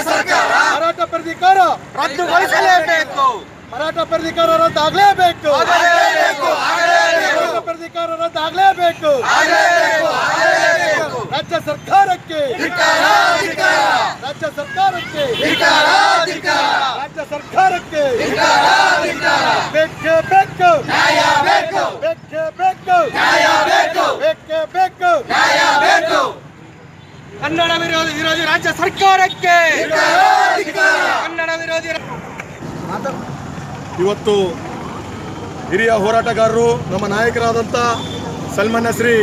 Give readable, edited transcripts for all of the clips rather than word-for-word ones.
ಮರಾಠ ಪ್ರಾಧಿಕಾರ ರದ್ದುಗೊಳಿಸಲೇಬೇಕು. ಮರಾಠ ಪ್ರಾಧಿಕಾರ ರದ್ದಾಗಲೇಬೇಕು. ಮರಾಠ ಪ್ರಾಧಿಕಾರ ರದ್ದಾಗಲೇಬೇಕು. ರಾಜ್ಯ ಸರ್ಕಾರಕ್ಕೆ ರಾಜ್ಯ ಸರ್ಕಾರಕ್ಕೆ ರಾಜ್ಯ ಸರ್ಕಾರಕ್ಕೆ ಬೇಕೇ ಬೇಕು ಬೇಕೇ ಬೇಕು ಬೇಕೇ ಬೇಕು ಕನ್ನಡ ವಿರೋಧಿ ರಾಜ್ಯ ಸರ್ಕಾರಕ್ಕೆ ಕನ್ನಡ ವಿರೋಧಿ. ಇವತ್ತು ಹಿರಿಯ ಹೋರಾಟಗಾರರು ನಮ್ಮ ನಾಯಕರಾದಂಥ ಸನ್ಮಾನ್ಯ ಶ್ರೀ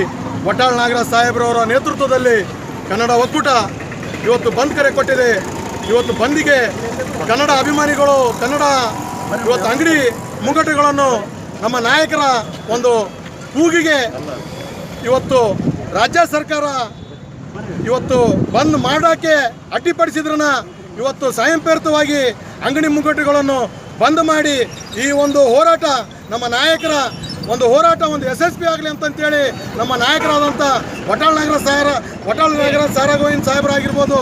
ವಟಾಳ್ ನಾಗರಾಜ್ ಸಾಹೇಬ್ರವರ ನೇತೃತ್ವದಲ್ಲಿ ಕನ್ನಡ ಒಕ್ಕೂಟ ಇವತ್ತು ಬಂದ್ ಕರೆ ಕೊಟ್ಟಿದೆ. ಇವತ್ತು ಬಂದಿಗೆ ಕನ್ನಡ ಅಭಿಮಾನಿಗಳು ಕನ್ನಡ ಇವತ್ತು ಅಂಗಡಿ ಮುಂಗಟ್ಟುಗಳನ್ನು ನಮ್ಮ ನಾಯಕರ ಒಂದು ಕೂಗಿಗೆ ಇವತ್ತು ರಾಜ್ಯ ಸರ್ಕಾರ ಇವತ್ತು ಬಂದ್ ಮಾಡೋಕ್ಕೆ ಅಡ್ಡಿಪಡಿಸಿದ್ರನ್ನ ಇವತ್ತು ಸ್ವಯಂ ಪ್ರೇರಿತವಾಗಿ ಅಂಗಡಿ ಮುಂಗಟ್ಟುಗಳನ್ನು ಬಂದ್ ಮಾಡಿ ಈ ಒಂದು ಹೋರಾಟ ನಮ್ಮ ನಾಯಕರ ಒಂದು ಹೋರಾಟ ಒಂದು ಯಶಸ್ವಿ ಆಗಲಿ ಅಂತಂತೇಳಿ ನಮ್ಮ ನಾಯಕರಾದಂಥ ವಟಾಳ್ ನಾಗರಾಜ್ ಸಾರಾಗೋವಿಂದ್ ಸಾಹೇಬರಾಗಿರ್ಬೋದು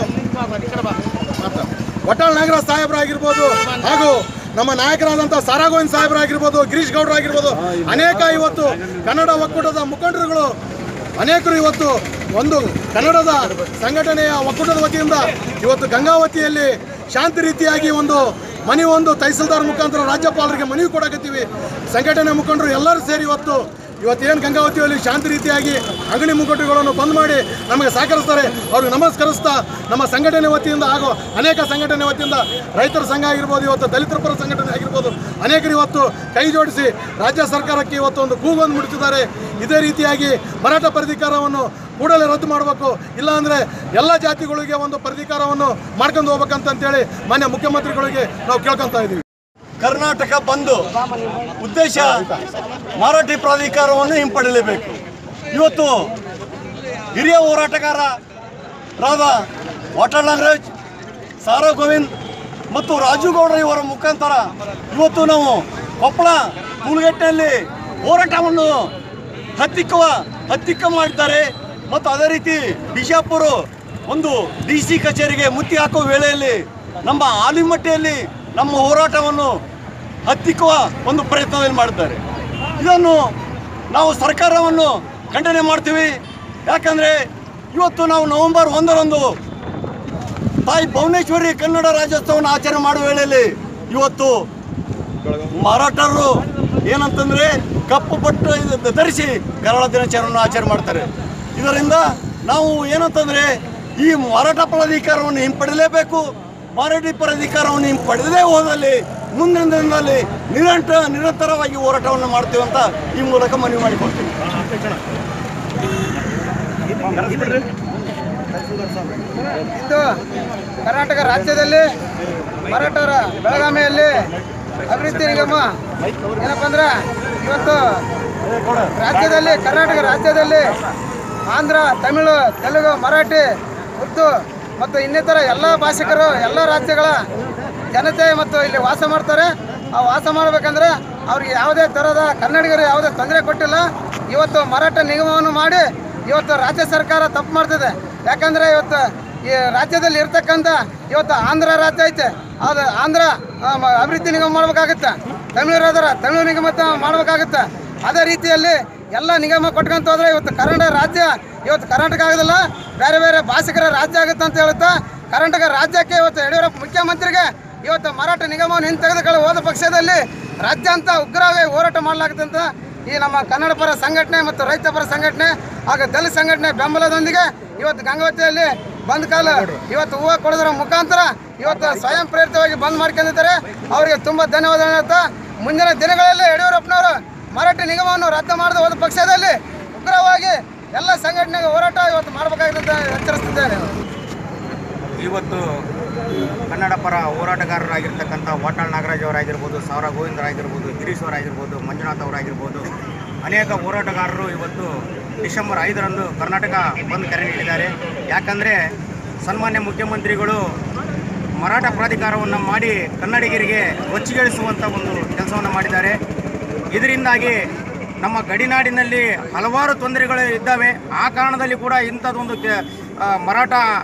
ವಟಾಳ್ ನಾಗರಾಜ್ ಸಾಹೇಬರಾಗಿರ್ಬೋದು ಹಾಗೂ ನಮ್ಮ ನಾಯಕರಾದಂಥ ಸಾರಾಗೋವಿಂದ್ ಸಾಹೇಬರಾಗಿರ್ಬೋದು ಗಿರೀಶ್ ಗೌಡ್ರಾಗಿರ್ಬೋದು ಅನೇಕ ಇವತ್ತು ಕನ್ನಡ ಒಕ್ಕೂಟದ ಮುಖಂಡರುಗಳು ಅನೇಕರು ಇವತ್ತು ಒಂದು ಕನ್ನಡದ ಸಂಘಟನೆಯ ಒಕ್ಕೂಟದ ವತಿಯಿಂದ ಇವತ್ತು ಗಂಗಾವತಿಯಲ್ಲಿ ಶಾಂತಿ ರೀತಿಯಾಗಿ ಒಂದು ತಹಸೀಲ್ದಾರ್ ಮುಖಾಂತರ ರಾಜ್ಯಪಾಲರಿಗೆ ಮನವಿ ಕೊಡಕತ್ತೀವಿ. ಸಂಘಟನೆ ಮುಖಂಡರು ಎಲ್ಲರೂ ಸೇರಿ ಇವತ್ತೇನು ಗಂಗಾವತಿಯಲ್ಲಿ ಶಾಂತಿ ರೀತಿಯಾಗಿ ಅಂಗಡಿ ಮುಂಗಟ್ಟುಗಳನ್ನು ಬಂದ್ ಮಾಡಿ ನಮಗೆ ಸಹಕರಿಸ್ತಾರೆ. ಅವ್ರಿಗೆ ನಮಸ್ಕರಿಸ್ತಾ ನಮ್ಮ ಸಂಘಟನೆ ವತಿಯಿಂದ ಹಾಗೂ ಅನೇಕ ಸಂಘಟನೆ ವತಿಯಿಂದ ರೈತರ ಸಂಘ ಆಗಿರ್ಬೋದು, ಇವತ್ತು ದಲಿತರ ಪರ ಸಂಘಟನೆ ಆಗಿರ್ಬೋದು, ಅನೇಕರು ಇವತ್ತು ಕೈ ಜೋಡಿಸಿ ರಾಜ್ಯ ಸರ್ಕಾರಕ್ಕೆ ಇವತ್ತು ಒಂದು ಕೂಗನ್ನು ಮುಡಿಸಿದ್ದಾರೆ. ಇದೇ ರೀತಿಯಾಗಿ ಮರಾಠ ಪ್ರಾಧಿಕಾರವನ್ನು ಕೂಡಲೇ ರದ್ದು ಮಾಡಬೇಕು, ಇಲ್ಲಾಂದರೆ ಎಲ್ಲ ಜಾತಿಗಳಿಗೆ ಒಂದು ಪ್ರಾಧಿಕಾರವನ್ನು ಮಾಡ್ಕೊಂಡು ಹೋಗ್ಬೇಕಂತೇಳಿ ಮಾನ್ಯ ಮುಖ್ಯಮಂತ್ರಿಗಳಿಗೆ ನಾವು ಕೇಳ್ಕೊತಾ ಇದ್ದೀವಿ. ಕರ್ನಾಟಕ ಬಂದ್ ಉದ್ದೇಶ ಮರಾಠಿ ಪ್ರಾಧಿಕಾರವನ್ನು ಹಿಂಪಡೆಯಲೇಬೇಕು. ಇವತ್ತು ಹಿರಿಯ ಹೋರಾಟಗಾರರಾದ ವಟಾಳ್ ನಾಗರಾಜ್, ಸಾರಾ ಗೋವಿಂದ್ ಮತ್ತು ರಾಜು ಗೌಡ್ರ ಇವರ ಮುಖಾಂತರ ಇವತ್ತು ನಾವು ಕೊಪ್ಪಳ ಕೂಲಗೆಟ್ಟೆಯಲ್ಲಿ ಹೋರಾಟವನ್ನು ಹತ್ತಿಕ್ಕ ಮಾಡಿದ್ದಾರೆ. ಮತ್ತು ಅದೇ ರೀತಿ ಬಿಜಾಪುರ ಒಂದು DC ಕಚೇರಿಗೆ ಮುತ್ತಿ ಹಾಕುವ ವೇಳೆಯಲ್ಲಿ ನಮ್ಮ ಆಲಿಮಟ್ಟಿಯಲ್ಲಿ ನಮ್ಮ ಹೋರಾಟವನ್ನು ಹತ್ತಿಕ್ಕುವ ಒಂದು ಪ್ರಯತ್ನದಲ್ಲಿ ಮಾಡಿದ್ದಾರೆ. ಇದನ್ನು ನಾವು ಸರ್ಕಾರವನ್ನು ಖಂಡನೆ ಮಾಡ್ತೀವಿ. ಯಾಕಂದರೆ ಇವತ್ತು ನಾವು ನವೆಂಬರ್ 1ರಂದು ತಾಯಿ ಭುವನೇಶ್ವರಿ ಕನ್ನಡ ರಾಜ್ಯೋತ್ಸವವನ್ನು ಆಚರಣೆ ಮಾಡುವ ವೇಳೆಯಲ್ಲಿ ಇವತ್ತು ಮರಾಠರು ಏನಂತಂದರೆ ಕಪ್ಪು ಬಟ್ಟೆ ಧರಿಸಿ ಕನ್ನಡ ದಿನಾಚರಣೆಯನ್ನು ಆಚರಣೆ ಮಾಡ್ತಾರೆ. ಇದರಿಂದ ನಾವು ಏನಂತಂದರೆ ಈ ಮರಾಠ ಪ್ರಾಧಿಕಾರವನ್ನು ಹಿಂಪಡೆಯಲೇಬೇಕು. ಮರಾಠಿ ಪ್ರಾಧಿಕಾರವನ್ನು ಹಿಂಪಡೆಯದೇ ಹೋದಲ್ಲಿ ಮುಂದಿನ ದಿನದಲ್ಲಿ ನಿರಂತರವಾಗಿ ಹೋರಾಟವನ್ನು ಮಾಡ್ತೀವಿ ಅಂತ ಈ ಮೂಲಕ ಮನವಿ ಮಾಡಿಕೊಡ್ತೀವಿ. ಇಂದು ಕರ್ನಾಟಕ ರಾಜ್ಯದಲ್ಲಿ ಮರಾಠರ ಬೆಳಗಾವಿಯಲ್ಲಿ ಅಭಿವೃದ್ಧಿ ನಿಗಮ ಏನಪ್ಪ ಅಂದ್ರೆ ಇವತ್ತು ರಾಜ್ಯದಲ್ಲಿ ಕರ್ನಾಟಕ ರಾಜ್ಯದಲ್ಲಿ ಆಂಧ್ರ, ತಮಿಳು, ತೆಲುಗು, ಮರಾಠಿ, ಉರ್ದು ಮತ್ತು ಇನ್ನಿತರ ಎಲ್ಲ ಭಾಷಿಕರು ಎಲ್ಲ ರಾಜ್ಯಗಳ ಜನತೆ ಮತ್ತು ಇಲ್ಲಿ ವಾಸ ಮಾಡ್ತಾರೆ. ಆ ವಾಸ ಮಾಡಬೇಕಂದ್ರೆ ಅವ್ರಿಗೆ ಯಾವುದೇ ಥರದ ಕನ್ನಡಿಗರು ಯಾವುದೇ ತೊಂದರೆ ಕೊಟ್ಟಿಲ್ಲ. ಇವತ್ತು ಮರಾಠ ನಿಗಮವನ್ನು ಮಾಡಿ ಇವತ್ತು ರಾಜ್ಯ ಸರ್ಕಾರ ತಪ್ಪು ಮಾಡ್ತಿದೆ. ಯಾಕಂದರೆ ಇವತ್ತು ಈ ರಾಜ್ಯದಲ್ಲಿ ಇರ್ತಕ್ಕಂಥ ಇವತ್ತು ಆಂಧ್ರ ರಾಜ್ಯ ಐತೆ, ಅದು ಆಂಧ್ರ ಅಭಿವೃದ್ಧಿ ನಿಗಮ ಮಾಡಬೇಕಾಗುತ್ತೆ, ತಮಿಳು ನಿಗಮ ಮಾಡಬೇಕಾಗುತ್ತೆ. ಅದೇ ರೀತಿಯಲ್ಲಿ ಎಲ್ಲ ನಿಗಮ ಕೊಟ್ಕೊಂತ ಹೋದ್ರೆ ಇವತ್ತು ಕರ್ನಾಟಕ ರಾಜ್ಯ ಇವತ್ತು ಕರ್ನಾಟಕ ಆಗೋದಿಲ್ಲ, ಬೇರೆ ಬೇರೆ ಭಾಷಿಕರ ರಾಜ್ಯ ಆಗುತ್ತೆ ಅಂತ ಹೇಳುತ್ತಾ ಕರ್ನಾಟಕ ರಾಜ್ಯಕ್ಕೆ ಇವತ್ತು ಯಡಿಯೂರಪ್ಪ ಮುಖ್ಯಮಂತ್ರಿಗೆ ಇವತ್ತು ಮರಾಠ ನಿಗಮವನ್ನು ಹಿಂತೆಗೆದುಕೊಳ್ಳಿ ಹೋದ ಪಕ್ಷದಲ್ಲಿ ರಾಜ್ಯಾಂತ ಉಗ್ರವಾಗಿ ಹೋರಾಟ ಮಾಡಲಾಗುತ್ತೆ ಅಂತ ಈ ನಮ್ಮ ಕನ್ನಡ ಪರ ಸಂಘಟನೆ ಮತ್ತು ರೈತ ಪರ ಸಂಘಟನೆ ಹಾಗೂ ದಲಿತ ಸಂಘಟನೆ ಬೆಂಬಲದೊಂದಿಗೆ ಇವತ್ತು ಗಂಗಾವತಿಯಲ್ಲಿ ಬಂದ್ ಕಾಲ ಇವತ್ತು ಹೂವು ಕೊಡೋದ್ರ ಮುಖಾಂತರ ಇವತ್ತು ಸ್ವಯಂ ಪ್ರೇರಿತವಾಗಿ ಬಂದ್ ಮಾಡ್ಕೊಂಡಿದ್ದಾರೆ. ಅವರಿಗೆ ತುಂಬ ಧನ್ಯವಾದ ಹೇಳ್ತಾ ಮುಂದಿನ ದಿನಗಳಲ್ಲಿ ಯಡಿಯೂರಪ್ಪನವರು ಮರಾಠಿ ನಿಗಮವನ್ನು ರದ್ದು ಮಾಡದೆ ಹೋದ ಪಕ್ಷದಲ್ಲಿ ಉಗ್ರವಾಗಿ ಎಲ್ಲ ಸಂಘಟನೆಗೆ ಹೋರಾಟ ಇವತ್ತು ಮಾಡಬೇಕಾಗಿದೆ ಅಂತ ಎಚ್ಚರಿಸುತ್ತಿದ್ದೇನೆ. ಇವತ್ತು ಕನ್ನಡ ಪರ ಹೋರಾಟಗಾರರಾಗಿರ್ತಕ್ಕಂಥ ವಟಾಳ್ ನಾಗರಾಜ್ ಅವರಾಗಿರ್ಬೋದು, ಸಾರಾ ಗೋವಿಂದರಾಗಿರ್ಬೋದು, ಗಿರೀಶ್ ಅವರಾಗಿರ್ಬೋದು, ಮಂಜುನಾಥ್ ಅವರಾಗಿರ್ಬೋದು, ಅನೇಕ ಹೋರಾಟಗಾರರು ಇವತ್ತು ಡಿಸೆಂಬರ್ 5ರಂದು ಕರ್ನಾಟಕ ಬಂದ್ ಕರೆ ನೀಡಿದ್ದಾರೆ. ಯಾಕಂದರೆ ಸನ್ಮಾನ್ಯ ಮುಖ್ಯಮಂತ್ರಿಗಳು ಮರಾಠ ಪ್ರಾಧಿಕಾರವನ್ನು ಮಾಡಿ ಕನ್ನಡಿಗರಿಗೆ ರೊಚ್ಚಿಗೇಳಿಸುವಂಥ ಒಂದು ಕೆಲಸವನ್ನು ಮಾಡಿದ್ದಾರೆ. ಇದರಿಂದಾಗಿ ನಮ್ಮ ಗಡಿನಾಡಿನಲ್ಲಿ ಹಲವಾರು ತೊಂದರೆಗಳು ಇದ್ದಾವೆ. ಆ ಕಾರಣದಲ್ಲಿ ಕೂಡ ಇಂಥದ್ದೊಂದು ಮರಾಠ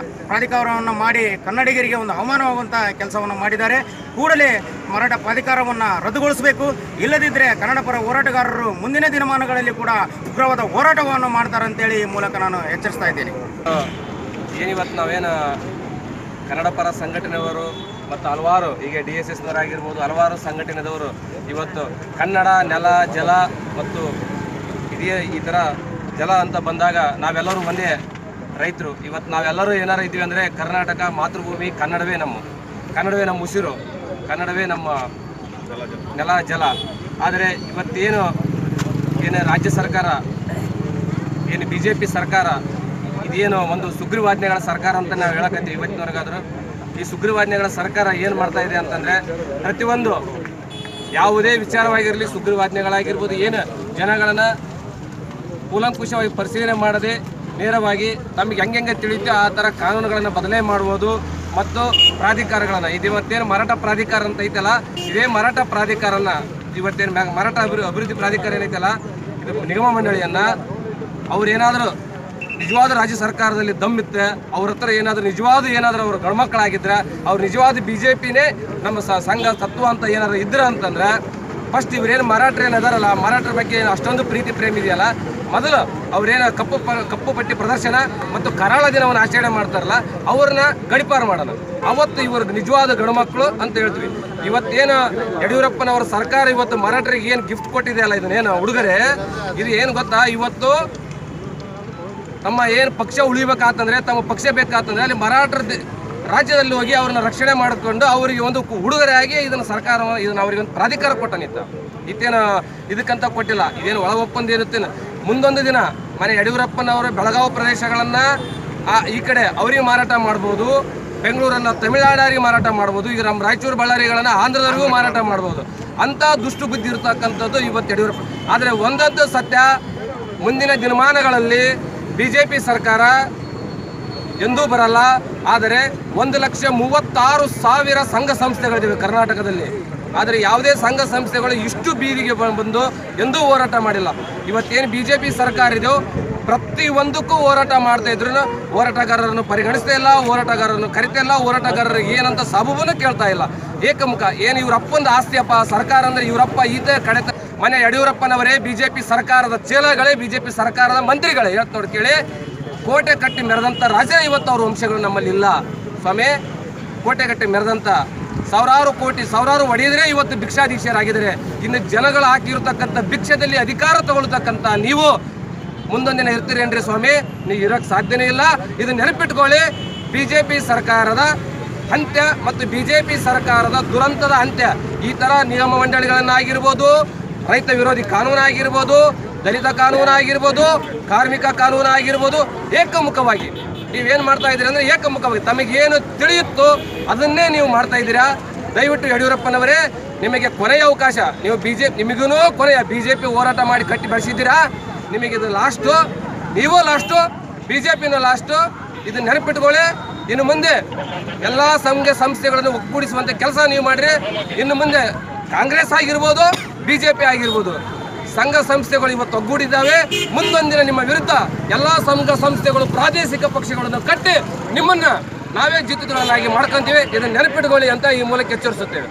ಪ್ರಾಧಿಕಾರವನ್ನು ಮಾಡಿ ಕನ್ನಡಿಗರಿಗೆ ಒಂದು ಅವಮಾನವಾಗುವಂಥ ಕೆಲಸವನ್ನು ಮಾಡಿದ್ದಾರೆ. ಕೂಡಲೇ ಮರಾಠ ಪ್ರಾಧಿಕಾರವನ್ನು ರದ್ದುಗೊಳಿಸಬೇಕು. ಇಲ್ಲದಿದ್ದರೆ ಕನ್ನಡ ಪರ ಹೋರಾಟಗಾರರು ಮುಂದಿನ ದಿನಮಾನಗಳಲ್ಲಿ ಕೂಡ ಉಗ್ರವಾದ ಹೋರಾಟವನ್ನು ಮಾಡ್ತಾರೆ ಅಂತೇಳಿ ಈ ಮೂಲಕ ನಾನು ಎಚ್ಚರಿಸ್ತಾ ಇದ್ದೇನೆ. ಏನಿವತ್ತು ನಾವೇನು ಕನ್ನಡ ಪರ ಸಂಘಟನೆಯವರು ಮತ್ತು ಹಲವಾರು ಈಗ DSSನವರಾಗಿರ್ಬೋದು, ಹಲವಾರು ಸಂಘಟನೆದವರು ಇವತ್ತು ಕನ್ನಡ ನೆಲ ಜಲ ಮತ್ತು ಈ ಥರ ಜಲ ಅಂತ ಬಂದಾಗ ನಾವೆಲ್ಲರೂ ಒಂದೇ ರೈತರು. ಇವತ್ತು ನಾವೆಲ್ಲರೂ ಏನಾರು ಇದ್ದೀವಿ ಅಂದರೆ ಕರ್ನಾಟಕ ಮಾತೃಭೂಮಿ, ಕನ್ನಡವೇ ನಮ್ಮ ಉಸಿರು, ಕನ್ನಡವೇ ನಮ್ಮ ನೆಲ ಜಲ. ಆದರೆ ಇವತ್ತೇನು ರಾಜ್ಯ ಸರ್ಕಾರ ಏನು BJP ಸರ್ಕಾರ ಇದೇನು ಒಂದು ಸುಗ್ರೀವಾಜ್ಞೆಗಳ ಸರ್ಕಾರ ಅಂತ ನಾವು ಹೇಳಕತ್ತೀವಿ. ಇವತ್ತಿನವರೆಗಾದರೂ ಈ ಸುಗ್ರೀವಾಜ್ಞೆಗಳ ಸರ್ಕಾರ ಏನು ಮಾಡ್ತಾ ಇದೆ ಅಂತಂದರೆ ಪ್ರತಿಯೊಂದು ಯಾವುದೇ ವಿಚಾರವಾಗಿರಲಿ ಸುಗ್ರೀವಾಜ್ಞೆಗಳಾಗಿರ್ಬೋದು ಏನು ಜನಗಳನ್ನು ಕೂಲಂಕುಷವಾಗಿ ಪರಿಶೀಲನೆ ಮಾಡದೆ ನೇರವಾಗಿ ತಮಗೆ ಹೆಂಗೆ ತಿಳಿಯುತ್ತೆ ಆ ಥರ ಕಾನೂನುಗಳನ್ನು ಬದಲಾವಣೆ ಮಾಡ್ಬೋದು. ಮತ್ತು ಪ್ರಾಧಿಕಾರಗಳನ್ನು ಇವತ್ತೇನು ಮರಾಠ ಪ್ರಾಧಿಕಾರ ಅಂತ ಐತಲ್ಲ, ಇದೇ ಮರಾಠ ಪ್ರಾಧಿಕಾರನ ಇವತ್ತೇನು ಮರಾಠ ಅಭಿವೃದ್ಧಿ ಪ್ರಾಧಿಕಾರ ಏನೈತಲ್ಲ, ಇದು ನಿಗಮ ಮಂಡಳಿಯನ್ನು ಅವ್ರೇನಾದರೂ ನಿಜವಾದ ರಾಜ್ಯ ಸರ್ಕಾರದಲ್ಲಿ ದಮ್ಮಿತ್ತೆ ಅವ್ರ ಹತ್ರ ಏನಾದರೂ ಅವರು ಗಂಡ್ಮಕ್ಕಳಾಗಿದ್ರೆ ಅವ್ರು ನಿಜವಾದ BJPನೇ ನಮ್ಮ ಸಂಘ ತತ್ವ ಅಂತ ಏನಾದ್ರು ಇದ್ರೆ ಅಂತಂದ್ರೆ ಫಸ್ಟ್ ಇವರೇನು ಮರಾಠರು ಏನದಾರಲ್ಲ, ಮರಾಠರ ಬಗ್ಗೆ ಅಷ್ಟೊಂದು ಪ್ರೀತಿ ಪ್ರೇಮ ಇದೆಯಲ್ಲ, ಮೊದಲು ಅವ್ರೇನು ಕಪ್ಪು ಪಟ್ಟಿ ಪ್ರದರ್ಶನ ಮತ್ತು ಕರಾಳ ದಿನವನ್ನು ಆಚರಣೆ ಮಾಡ್ತಾರಲ್ಲ ಅವ್ರನ್ನ ಗಡಿಪಾರು ಮಾಡೋಣ. ಅವತ್ತು ಇವ್ರಿಗೆ ನಿಜವಾದ ಗಂಡುಮಕ್ಕಳು ಅಂತ ಹೇಳ್ತೀವಿ. ಇವತ್ತೇನು ಯಡಿಯೂರಪ್ಪನವರ ಸರ್ಕಾರ ಇವತ್ತು ಮರಾಠರಿಗೆ ಏನು ಗಿಫ್ಟ್ ಕೊಟ್ಟಿದೆಯಲ್ಲ, ಇದನ್ನೇನು ಉಡುಗೊರೆ, ಇದು ಏನು ಗೊತ್ತಾ, ಇವತ್ತು ತಮ್ಮ ಏನು ಪಕ್ಷ ಉಳಿಬೇಕಾತಂದ್ರೆ, ತಮ್ಮ ಪಕ್ಷ ಬೇಕಾತಂದ್ರೆ ಅಲ್ಲಿ ಮರಾಠರ ರಾಜ್ಯದಲ್ಲಿ ಹೋಗಿ ಅವ್ರನ್ನ ರಕ್ಷಣೆ ಮಾಡಿಕೊಂಡು ಅವರಿಗೆ ಒಂದು ಉಡುಗೊರೆಯಾಗಿ ಇದನ್ನು ಸರ್ಕಾರ ಅವರಿಗೆ ಒಂದು ಪ್ರಾಧಿಕಾರ ಕೊಟ್ಟನಿತ್ತ. ಇತ್ತೇನು ಇದಕ್ಕಂತ ಕೊಟ್ಟಿಲ್ಲ. ಇದೇನು ಒಳ ಒಪ್ಪಂದ ಇರುತ್ತೇನೆ. ಮುಂದೊಂದು ದಿನ ಮನೆ ಯಡಿಯೂರಪ್ಪನವರು ಬೆಳಗಾವಿ ಪ್ರದೇಶಗಳನ್ನು ಈ ಕಡೆ ಅವರಿಗೆ ಮಾರಾಟ ಮಾಡ್ಬೋದು, ಬೆಂಗಳೂರನ್ನು ತಮಿಳುನಾಡರಿಗೆ ಮಾರಾಟ ಮಾಡ್ಬೋದು, ಈಗ ನಮ್ಮ ರಾಯಚೂರು ಬಳ್ಳಾರಿಗಳನ್ನು ಆಂಧ್ರದವರಿಗೂ ಮಾರಾಟ ಮಾಡ್ಬೋದು. ಅಂಥ ದುಷ್ಟು ಬುದ್ಧಿ ಇರ್ತಕ್ಕಂಥದ್ದು ಇವತ್ತು ಯಡಿಯೂರಪ್ಪ. ಆದರೆ ಒಂದಂತೂ ಸತ್ಯ, ಮುಂದಿನ ದಿನಮಾನಗಳಲ್ಲಿ BJP ಸರ್ಕಾರ ಎಂದೂ ಬರಲ್ಲ. ಆದರೆ 1,36,000 ಸಂಘ ಸಂಸ್ಥೆಗಳಿವೆ ಕರ್ನಾಟಕದಲ್ಲಿ. ಆದರೆ ಯಾವುದೇ ಸಂಘ ಸಂಸ್ಥೆಗಳು ಇಷ್ಟು ಬೀದಿಗೆ ಬಂದು ಎಂದೂ ಹೋರಾಟ ಮಾಡಿಲ್ಲ. ಇವತ್ತೇನು BJP ಸರ್ಕಾರ ಇದೆಯೋ ಪ್ರತಿಯೊಂದಕ್ಕೂ ಹೋರಾಟ ಮಾಡ್ತಾ ಇದ್ರು ಹೋರಾಟಗಾರರನ್ನು ಪರಿಗಣಿಸ್ತಾ ಇಲ್ಲ, ಹೋರಾಟಗಾರರನ್ನು ಕರಿತಾ ಇಲ್ಲ, ಹೋರಾಟಗಾರರಿಗೆ ಏನಂತ ಸಬೂಬನ್ನು ಕೇಳ್ತಾ ಇಲ್ಲ. ಏಕಮುಖ ಏನು ಇವ್ರಪ್ಪಂದು ಆಸ್ತಿಯಪ್ಪ ಸರ್ಕಾರ ಅಂದರೆ ಇವರಪ್ಪ ಈತ ಕಡೆತ ಮನೆ ಯಡಿಯೂರಪ್ಪನವರೇ BJP ಸರ್ಕಾರದ ಚೇಲಗಳೇ, BJP ಸರ್ಕಾರದ ಮಂತ್ರಿಗಳೇ. ಹೇಳ್ತಾ ನೋಡಿ ಕೇಳಿ, ಕೋಟೆ ಕಟ್ಟಿ ಮೆರೆದಂಥ ರಾಜ ಇವತ್ತು ಅವ್ರ ವಂಶಗಳು ನಮ್ಮಲ್ಲಿ ಇಲ್ಲ ಸ್ವಾಮಿ. ಕೋಟೆ ಕಟ್ಟಿ ಮೆರೆದಂಥ ಸಾವಿರಾರು ಒಡೆಯಿದ್ರೆ ಇವತ್ತು ಭಿಕ್ಷಾಧೀಶರಾಗಿದ್ದಾರೆ. ಇನ್ನು ಜನಗಳು ಹಾಕಿರ್ತಕ್ಕಂಥ ಭಿಕ್ಷದಲ್ಲಿ ಅಧಿಕಾರ ತಗೊಳ್ತಕ್ಕಂಥ ನೀವು ಮುಂದೊಂದಿನ ಇರ್ತೀರೇನ್ರಿ ಸ್ವಾಮಿ? ನೀವು ಇರೋಕ್ಕೆ ಸಾಧ್ಯನೇ ಇಲ್ಲ. ಇದು ನೆನಪಿಟ್ಕೊಳ್ಳಿ. BJP ಸರ್ಕಾರದ ಅಂತ್ಯ ಮತ್ತು BJP ಸರ್ಕಾರದ ದುರಂತದ ಅಂತ್ಯ. ಈ ಥರ ನಿಗಮ ಮಂಡಳಿಗಳನ್ನಾಗಿರ್ಬೋದು, ರೈತ ವಿರೋಧಿ ಕಾನೂನಾಗಿರ್ಬೋದು, ದಲಿತ ಕಾನೂನಾಗಿರ್ಬೋದು, ಕಾರ್ಮಿಕ ಕಾನೂನಾಗಿರ್ಬೋದು, ಏಕಮುಖವಾಗಿ ನೀವೇನು ಮಾಡ್ತಾ ಇದ್ದೀರಿ ಅಂದರೆ ಏಕಮುಖವಾಗಿ ತಮಗೇನು ತಿಳಿಯುತ್ತೋ ಅದನ್ನೇ ನೀವು ಮಾಡ್ತಾ ಇದ್ದೀರಾ. ದಯವಿಟ್ಟು ಯಡಿಯೂರಪ್ಪನವರೇ, ನಿಮಗೆ ಕೊನೆಯ ಅವಕಾಶ. ನಿಮಗೂ ಕೊನೆಯ BJP ಹೋರಾಟ ಮಾಡಿ ಕಟ್ಟಿ ಬೆಳೆಸಿದ್ದೀರಾ. ನಿಮಗಿದು ಲಾಸ್ಟು, ನೀವು ಲಾಸ್ಟು, BJPನೂ ಲಾಸ್ಟು. ಇದನ್ನ ನೆನಪಿಟ್ಕೊಳ್ಳಿ. ಇನ್ನು ಮುಂದೆ ಎಲ್ಲ ಸಂಘ ಸಂಸ್ಥೆಗಳನ್ನು ಒಗ್ಗೂಡಿಸುವಂಥ ಕೆಲಸ ನೀವು ಮಾಡಿರಿ. ಇನ್ನು ಮುಂದೆ ಕಾಂಗ್ರೆಸ್ ಆಗಿರ್ಬೋದು, BJP ಆಗಿರ್ಬೋದು, ಸಂಘ ಸಂಸ್ಥೆಗಳು ಇವತ್ತು ಒಗ್ಗೂಡಿದ್ದಾವೆ. ಮುಂದೊಂದಿನ ನಿಮ್ಮ ವಿರುದ್ಧ ಎಲ್ಲ ಸಂಘ ಸಂಸ್ಥೆಗಳು ಪ್ರಾದೇಶಿಕ ಪಕ್ಷಗಳನ್ನು ಕಟ್ಟಿ ನಿಮ್ಮನ್ನು ನಾವೇ ಜಿತ್ತುಗಳನ್ನಾಗಿ ಮಾಡ್ಕೊಂತೀವಿ. ಇದನ್ನು ನೆನಪಿಟ್ಕೊಳ್ಳಿ ಅಂತ ಈ ಮೂಲಕ ಎಚ್ಚರಿಸುತ್ತೇವೆ.